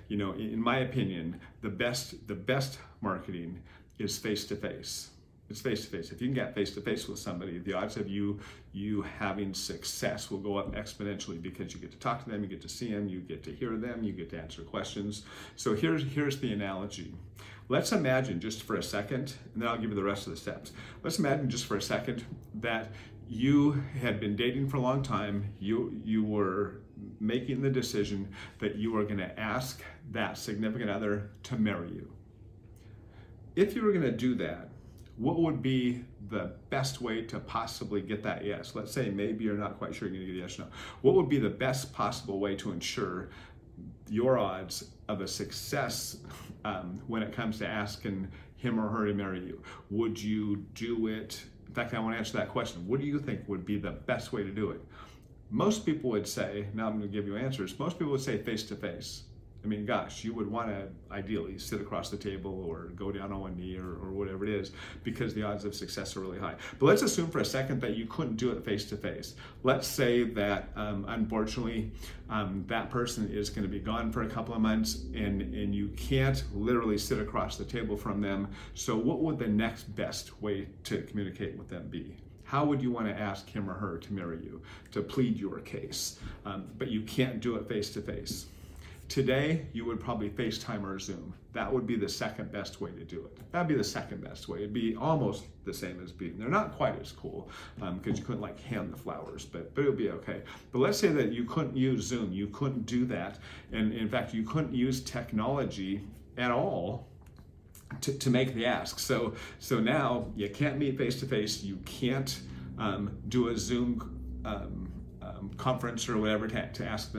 in my opinion, the best marketing is face-to-face. It's face-to-face. If you can get face-to-face with somebody, the odds of you having success will go up exponentially, because you get to talk to them, you get to see them, you get to hear them, you get to answer questions. So here's the analogy. Let's imagine just for a second, and then I'll give you the rest of the steps. Let's imagine just for a second that you had been dating for a long time. You were making the decision that you were going to ask that significant other to marry you. If you were going to do that, what would be the best way to possibly get that yes? Let's say maybe you're not quite sure you're going to get a yes or no. What would be the best possible way to ensure your odds of a success when it comes to asking him or her to marry you? Would you do it? In fact, I want to answer that question. What do you think would be the best way to do it? Most people would say, now I'm going to give you answers, most people would say face-to-face. I mean, gosh, you would want to ideally sit across the table or go down on one knee or whatever it is, because the odds of success are really high. But let's assume for a second that you couldn't do it face-to-face. Let's say that unfortunately that person is going to be gone for a couple of months and you can't literally sit across the table from them. So what would the next best way to communicate with them be? How would you want to ask him or her to marry you, to plead your case? But you can't do it face-to-face. Today, you would probably FaceTime or Zoom. That would be the second best way to do it. That'd be the second best way. It'd be almost the same as being. They're not quite as cool because you couldn't like hand the flowers, but it would be okay. But let's say that you couldn't use Zoom. You couldn't do that. And in fact, you couldn't use technology at all to make the ask. So now you can't meet face-to-face. You can't do a Zoom conference or whatever to ask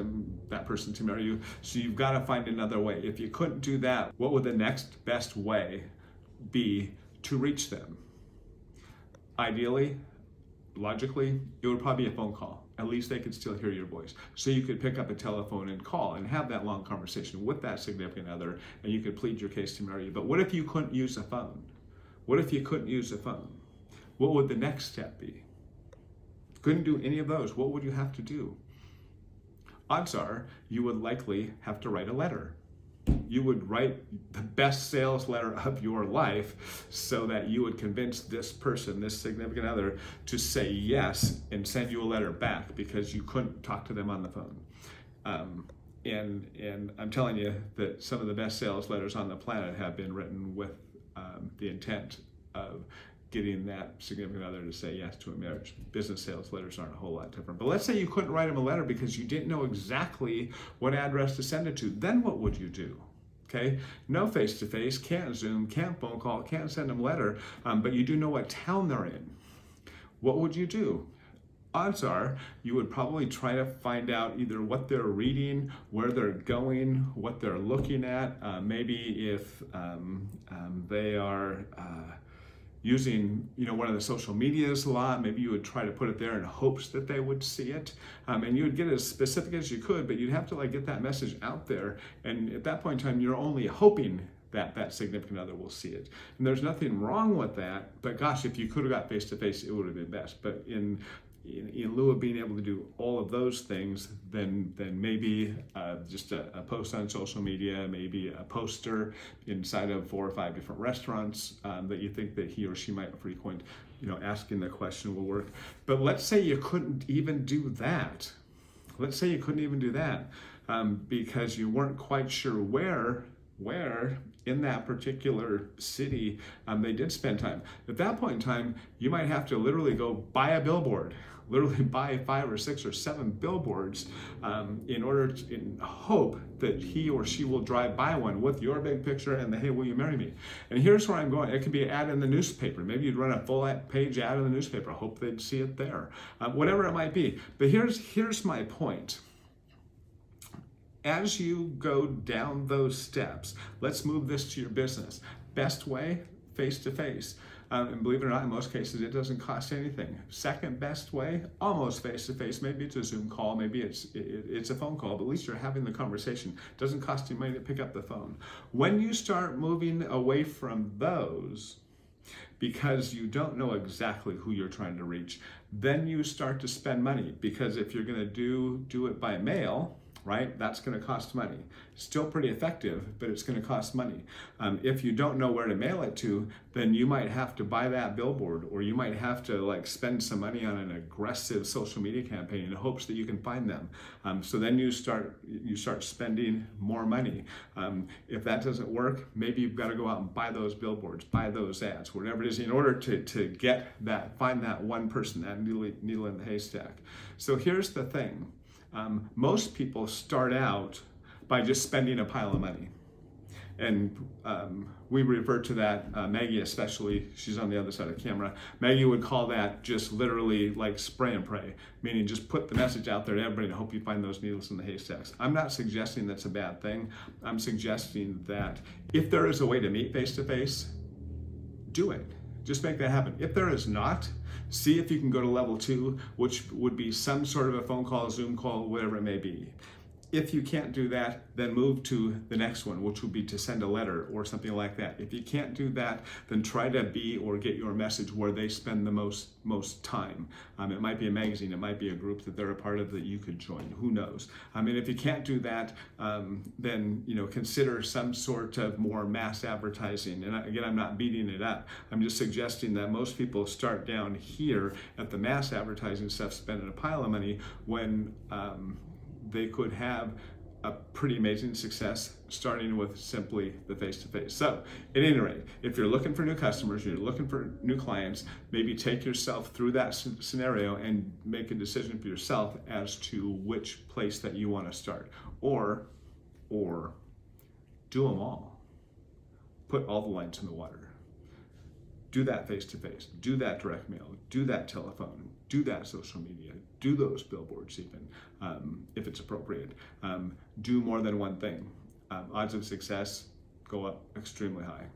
that person to marry you. So you've got to find another way. If you couldn't do that, what would the next best way be to reach them? Ideally, logically, it would probably be a phone call. At least they could still hear your voice. So you could pick up a telephone and call and have that long conversation with that significant other, and you could plead your case to marry you. But what if you couldn't use a phone? What if you couldn't use a phone? What would the next step be? Couldn't do any of those. What would you have to do? Odds are you would likely have to write a letter. You would write the best sales letter of your life so that you would convince this person, this significant other, to say yes and send you a letter back because you couldn't talk to them on the phone. And I'm telling you that some of the best sales letters on the planet have been written with the intent of getting that significant other to say yes to a marriage. Business sales letters aren't a whole lot different. But let's say you couldn't write them a letter because you didn't know exactly what address to send it to. Then what would you do? Okay, no face-to-face, can't Zoom, can't phone call, can't send them a letter, but you do know what town they're in. What would you do? Odds are you would probably try to find out either what they're reading, where they're going, what they're looking at. Maybe if they are using one of the social medias a lot, maybe you would try to put it there in hopes that they would see it. And you would get as specific as you could, but you'd have to get that message out there. And at that point in time, you're only hoping that significant other will see it. And there's nothing wrong with that, but gosh, if you could have got face-to-face, it would have been best. But in lieu of being able to do all of those things, then maybe just a post on social media, maybe a poster inside of 4 or 5 different restaurants that you think that he or she might frequent, asking the question will work. But let's say you couldn't even do that. Let's say you couldn't even do that because you weren't quite sure where in that particular city they did spend time. At that point in time, you might have to literally go buy a billboard, literally buy 5 or 6 or 7 billboards in hope that he or she will drive by one with your big picture and the, hey, will you marry me? And here's where I'm going. It could be an ad in the newspaper. Maybe you'd run a full page ad in the newspaper. Hope they'd see it there. Whatever it might be. But here's my point. As you go down those steps, let's move this to your business. Best way, face-to-face. And believe it or not, in most cases, it doesn't cost anything. Second best way, almost face-to-face. Maybe it's a Zoom call, maybe it's a phone call, but at least you're having the conversation. It doesn't cost you money to pick up the phone. When you start moving away from those, because you don't know exactly who you're trying to reach, then you start to spend money. Because if you're going to do it by mail, right? That's going to cost money. Still pretty effective, but it's going to cost money. If you don't know where to mail it to, then you might have to buy that billboard, or you might have to like spend some money on an aggressive social media campaign in hopes that you can find them. So then you start spending more money. If that doesn't work, maybe you've got to go out and buy those billboards, buy those ads, whatever it is, in order to get that, find that one person, that needle in the haystack. So here's the thing. Most people start out by just spending a pile of money. And we refer to that, Maggie especially, she's on the other side of the camera, Maggie would call that just literally like spray and pray, meaning just put the message out there to everybody and hope you find those needles in the haystacks. I'm not suggesting that's a bad thing. I'm suggesting that if there is a way to meet face-to-face, do it. Just make that happen. If there is not, see if you can go to level 2, which would be some sort of a phone call, Zoom call, whatever it may be. If you can't do that, then move to the next one, which would be to send a letter or something like that. If you can't do that, then try to be or get your message where they spend the most time. It might be a magazine, it might be a group that they're a part of that you could join, who knows. And if you can't do that, then consider some sort of more mass advertising. And again, I'm not beating it up. I'm just suggesting that most people start down here at the mass advertising stuff, spending a pile of money when they could have a pretty amazing success starting with simply the face-to-face. So at any rate, if you're looking for new customers, you're looking for new clients, maybe take yourself through that scenario and make a decision for yourself as to which place that you want to start, or do them all. Put all the lines in the water. Do that face-to-face, do that direct mail, do that telephone, do that social media, do those billboards even, if it's appropriate. Do more than one thing. Odds of success go up extremely high.